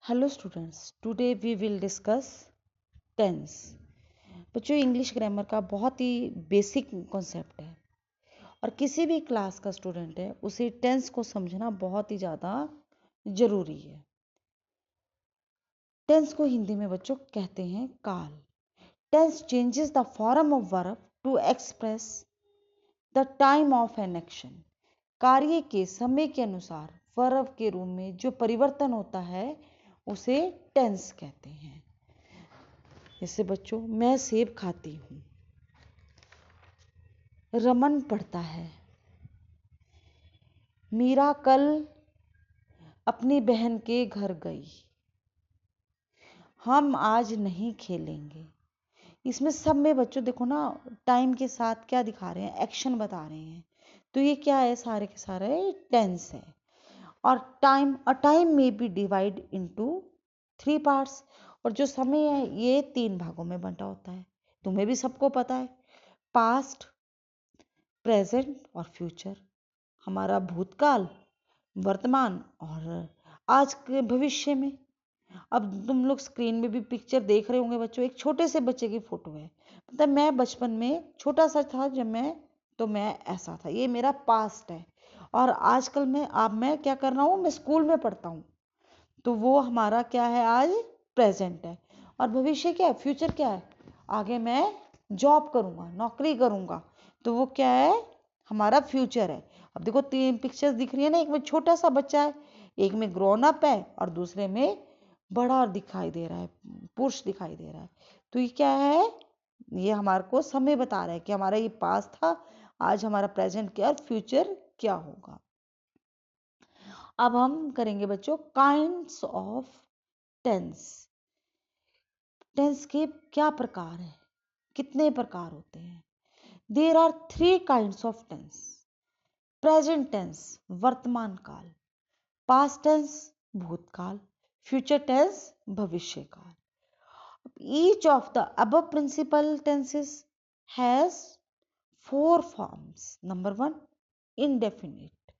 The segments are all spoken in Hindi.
Hello students, today we will discuss tense. बच्चों, इंग्लिश ग्रामर का बहुत ही बेसिक कॉन्सेप्ट है और किसी भी क्लास का स्टूडेंट है उसे टेंस को समझना बहुत ही ज़्यादा ज़रूरी है। टेंस को हिंदी में बच्चों कहते हैं काल। Tense changes the form of verb to express the time of an action. कार्य के समय के अनुसार वर्ब के रूप में जो परिवर्तन होता है उसे टेंस कहते हैं। जैसे बच्चों, मैं सेब खाती हूँ, रमन पढ़ता है, मीरा कल अपनी बहन के घर गई, हम आज नहीं खेलेंगे। इसमें सब में बच्चों देखो ना, टाइम के साथ क्या दिखा रहे हैं, एक्शन बता रहे हैं। तो ये क्या है, सारे के सारे टेंस है। और टाइम में बी डिवाइड इनटू 3 पार्ट्स। और जो समय है ये 3 भागों में बंटा होता है। तुम्हें भी सबको पता है, पास्ट, प्रेजेंट और फ्यूचर। हमारा भूतकाल, वर्तमान और आज के भविष्य में। अब तुम लोग स्क्रीन में भी पिक्चर देख रहे होंगे बच्चों, एक छोटे से बच्चे की फोटो है। मतलब मैं बचपन में छोटा सा था जब मैं ऐसा था, ये मेरा पास्ट है। और आजकल मैं क्या कर रहा हूँ, मैं स्कूल में पढ़ता हूँ, तो वो हमारा क्या है, आज प्रेजेंट है। और भविष्य क्या है, फ्यूचर क्या है, आगे मैं जॉब करूँगा, नौकरी करूँगा, तो वो क्या है, हमारा फ्यूचर है। अब देखो 3 पिक्चर्स दिख रही है ना, एक में छोटा सा बच्चा है, एक में ग्रोन अप है और दूसरे में बड़ा दिखाई दे रहा है, पुरुष दिखाई दे रहा है। तो ये क्या है, ये हमारे को समय बता रहा है कि हमारा ये पास्ट था, आज हमारा प्रेजेंट क्या और फ्यूचर क्या होगा। अब हम करेंगे बच्चों काइंड्स ऑफ टेंस। टेंस के क्या प्रकार है, कितने प्रकार होते हैं। There are 3 kinds of tense. Present tense वर्तमान काल, पास्ट टेंस भूतकाल, फ्यूचर टेंस भविष्य काल। Each of the above principal tenses has 4 forms. Number 1, indefinite.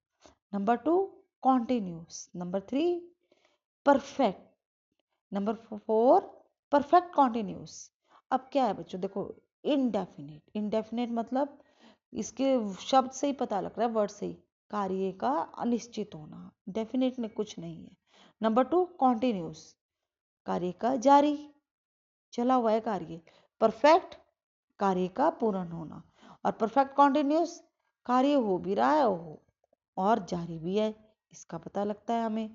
Number 2, continuous. Number 3, perfect. Number 4, perfect continuous. अब क्या है बच्चों, देखो इंडेफिनेट मतलब इसके शब्द से ही पता लग रहा है, वर्ड से ही, कार्य का अनिश्चित होना। डेफिनेट में कुछ नहीं है। नंबर 2, कॉन्टिन्यूस, कार्य का जारी चला हुआ है कार्य। परफेक्ट, कार्य का पूर्ण होना। और परफेक्ट कॉन्टिन्यूस, कार्य हो भी रहा है हो और जारी भी है, इसका पता लगता है हमें।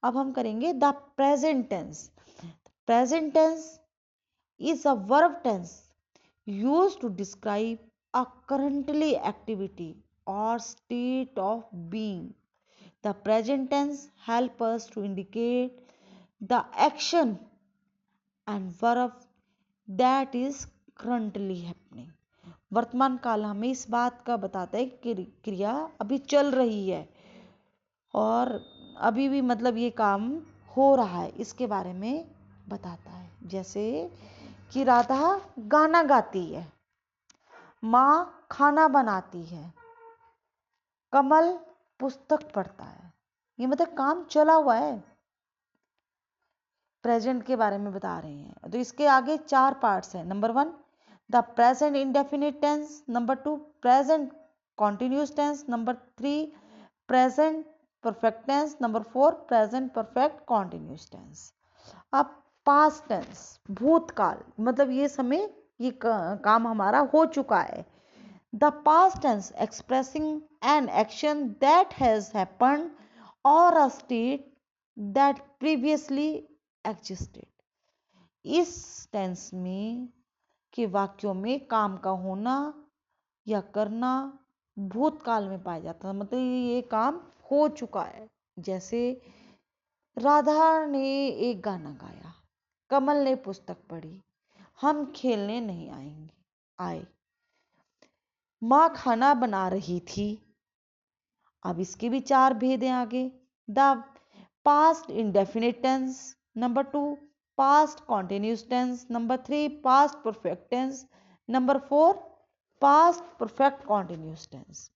अब हम करेंगे the present tense. Present tense is a verb tense used to describe a currently activity or state of being. The present tense help us to indicate the action and verb that is currently happening. वर्तमान काल हमें इस बात का बताता है कि क्रिया अभी चल रही है और अभी भी मतलब ये काम हो रहा है, इसके बारे में बताता है। जैसे कि राधा गाना गाती है, माँ खाना बनाती है, कमल पुस्तक पढ़ता है। ये मतलब काम चला हुआ है, प्रेजेंट के बारे में बता रहे हैं। तो इसके आगे 4 पार्ट्स हैं। Number 1, the present indefinite tense. Number 2, present continuous tense. Number 3, present perfect tense. Number 4, present perfect continuous tense. अब पास्ट टेंस भूतकाल, मतलब ये समय, ये काम हमारा हो चुका है। The past tense expressing an action that has happened और a state that previously existed. इस टेंस में के वाक्यों में काम का होना या करना भूतकाल में पाया जाता है, मतलब ये काम हो चुका है। जैसे राधा ने एक गाना गाया, कमल ने पुस्तक पढ़ी, हम खेलने नहीं आए, माँ खाना बना रही थी। अब इसके भी 4 भेद हैं आगे। The past indefinite tense. Number 2, past continuous tense. Number 3, past perfect tense. Number 4, past perfect continuous tense.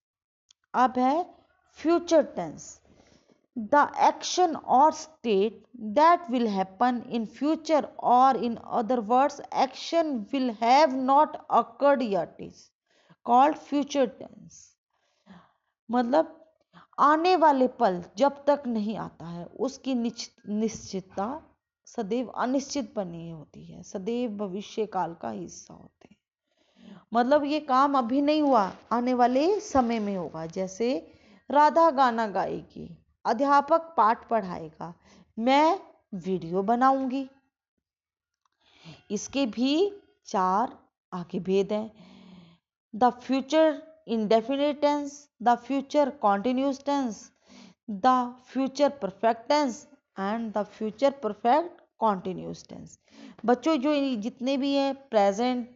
अब है future tense. the action or state that will happen in future, or in other words action will have not occurred yet is called future tense. मतलब आने वाले पल जब तक नहीं आता है उसकी निश्चितता सदैव अनिश्चित बनी होती है, सदैव भविष्य काल का हिस्सा होते हैं। मतलब ये काम अभी नहीं हुआ, आने वाले समय में होगा। जैसे राधा गाना गाएगी, अध्यापक पाठ पढ़ाएगा, मैं वीडियो बनाऊंगी। इसके भी 4 आगे भेद हैं। The future indefinite tense, the future continuous tense, the future perfect tense and the future perfect continuous tense. बच्चों जो जितने भी हैं प्रेजेंट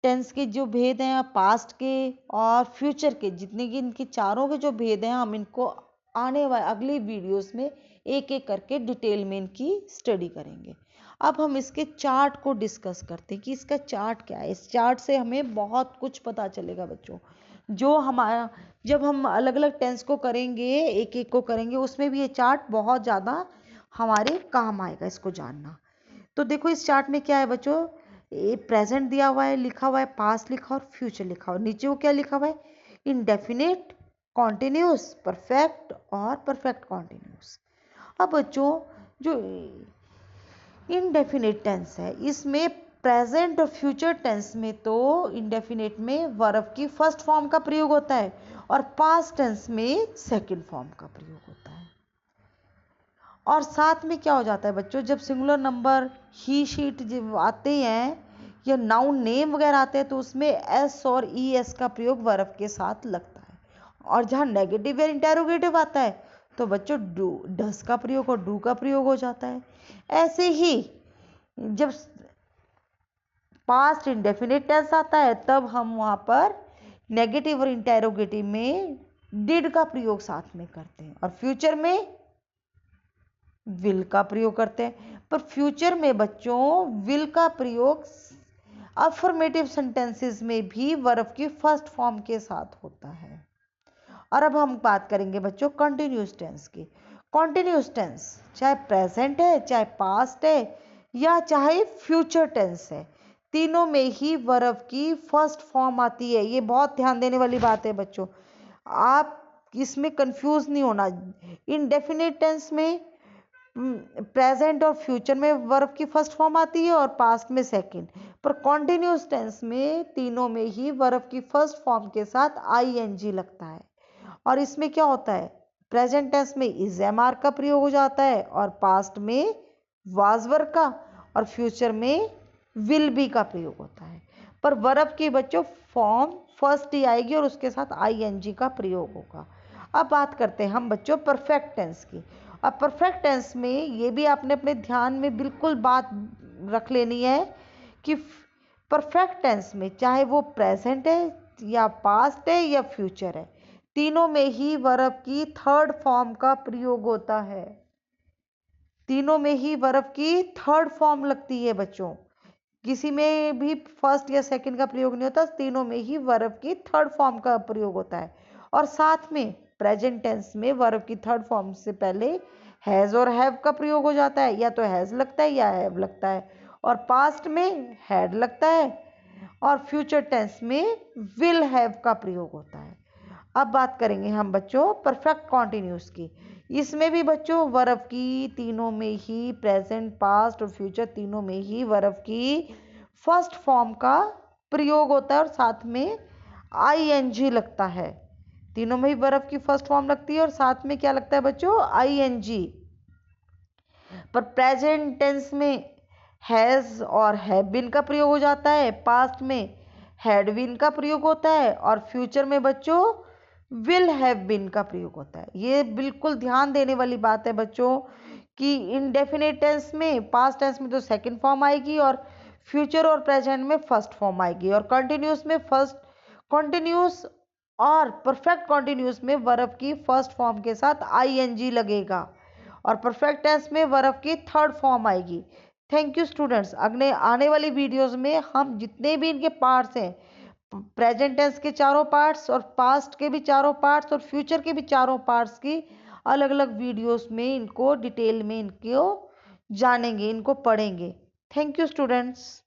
टेंस के जो भेद हैं, पास्ट के और फ्यूचर के, जितने की इनके चारों के जो भेद हैं, हम इनको आने वाले अगली वीडियोस में एक एक करके डिटेल में इनकी स्टडी करेंगे। अब हम इसके चार्ट को डिस्कस करते हैं कि इसका चार्ट क्या है। इस चार्ट से हमें बहुत कुछ पता चलेगा बच्चों। जो हमारा जब हम अलग अलग टेंस को करेंगे, एक एक को करेंगे, उसमें भी ये चार्ट बहुत ज़्यादा हमारे काम आएगा इसको जानना। तो देखो इस चार्ट में क्या है बच्चों, ये प्रेजेंट दिया हुआ है, लिखा हुआ है पास्ट लिखा और फ्यूचर लिखा हुआ। नीचे वो क्या लिखा हुआ है, इनडेफिनिट, कॉन्टिन्यूस, परफेक्ट और परफेक्ट कॉन्टिन्यूस। अब बच्चों जो इनडेफिनिट टेंस है इसमें प्रेजेंट और फ्यूचर टेंस में तो इनडेफिनिट में वर्ब की फर्स्ट फॉर्म का प्रयोग होता है और पास्ट टेंस में सेकंड फॉर्म का प्रयोग होता है। और साथ में क्या हो जाता है बच्चों, जब सिंगुलर नंबर ही शीट जब आते हैं या नाउन नेम वगैरह आते हैं तो उसमें एस और ई एस का प्रयोग वर्ब के साथ लगता है। और जहाँ नेगेटिव या इंटेरोगेटिव आता है तो बच्चों डू डस का प्रयोग और डू का प्रयोग हो जाता है। ऐसे ही जब पास्ट इंडेफिनिट टेंस आता है तब हम वहाँ पर नेगेटिव और इंटेरोगेटिव में डिड का प्रयोग साथ में करते हैं और फ्यूचर में विल का प्रयोग करते हैं। पर फ्यूचर में बच्चों विल का प्रयोग अफर्मेटिव सेंटेंसेस में भी वर्ब की फर्स्ट फॉर्म के साथ होता है। और अब हम बात करेंगे बच्चों कंटिन्यूस टेंस की। कंटिन्यूस टेंस चाहे प्रेजेंट है, चाहे पास्ट है या चाहे फ्यूचर टेंस है, तीनों में ही वर्ब की फर्स्ट फॉर्म आती है। ये बहुत ध्यान देने वाली बात है बच्चों, आप इसमें कंफ्यूज नहीं होना। इनडेफिनिट टेंस में प्रेजेंट और फ्यूचर में वर्ब की फर्स्ट फॉर्म आती है और पास्ट में सेकंड, पर कॉन्टिन्यूस टेंस में तीनों में ही वर्ब की फर्स्ट फॉर्म के साथ आईएनजी लगता है। और इसमें क्या होता है, प्रेजेंट टेंस में इज एम आर का प्रयोग हो जाता है और पास्ट में वाज वर्ब का और फ्यूचर में विल बी का प्रयोग होता है। पर वर्ब की बच्चों फॉर्म फर्स्ट ही आएगी और उसके साथ आईएनजी का प्रयोग होगा। अब बात करते हैं हम बच्चों परफेक्ट टेंस की। अब परफेक्ट टेंस में ये भी आपने अपने ध्यान में बिल्कुल बात रख लेनी है कि परफेक्ट टेंस में चाहे वो प्रेजेंट है या पास्ट है या फ्यूचर है, तीनों में ही वर्ब की थर्ड फॉर्म का प्रयोग होता है। तीनों में ही वर्ब की थर्ड फॉर्म लगती है बच्चों, किसी में भी फर्स्ट या सेकंड का प्रयोग नहीं होता, तीनों में ही वर्ब की थर्ड फॉर्म का प्रयोग होता है। और साथ में प्रेजेंट टेंस में वर्ब की थर्ड फॉर्म से पहले हैज़ और हैव का प्रयोग हो जाता है, या तो हैज़ लगता है या हैव लगता है, और पास्ट में हैड लगता है और फ्यूचर टेंस में विल हैव का प्रयोग होता है। अब बात करेंगे हम बच्चों परफेक्ट कॉन्टिन्यूस की। इसमें भी बच्चों वर्ब की तीनों में ही प्रेजेंट, पास्ट और फ्यूचर तीनों में ही वर्ब की फर्स्ट फॉर्म का प्रयोग होता है और साथ में आईएनजी लगता है। तीनों में ही वर्ब की फर्स्ट फॉर्म लगती है और साथ में क्या लगता है बच्चों, आईएनजी। पर प्रेजेंट टेंस में हैज़ और हैव बीन का प्रयोग हो जाता है, पास्ट में हैड बीन का प्रयोग होता है और फ्यूचर में बच्चों विल हैव बीन का प्रयोग होता है। ये बिल्कुल ध्यान देने वाली बात है बच्चों कि इनडेफिनेट टेंस में, पास्ट टेंस में तो सेकंड फॉर्म आएगी और फ्यूचर और प्रेजेंट में फर्स्ट फॉर्म आएगी, और कंटिन्यूस में फर्स्ट कंटिन्यूस और परफेक्ट कंटिन्यूस में वर्ब की फर्स्ट फॉर्म के साथ आईएनजी लगेगा और परफेक्ट टेंस में वर्ब की थर्ड फॉर्म आएगी। Thank you students. अगले आने वाली वीडियोस में हम जितने भी इनके पार्ट्स हैं, प्रेजेंट टेंस के चारों पार्ट्स और पास्ट के भी चारों पार्ट्स और फ्यूचर के भी चारों पार्ट्स की अलग अलग वीडियोस में इनको डिटेल में इनको जानेंगे, इनको पढ़ेंगे। Thank you students.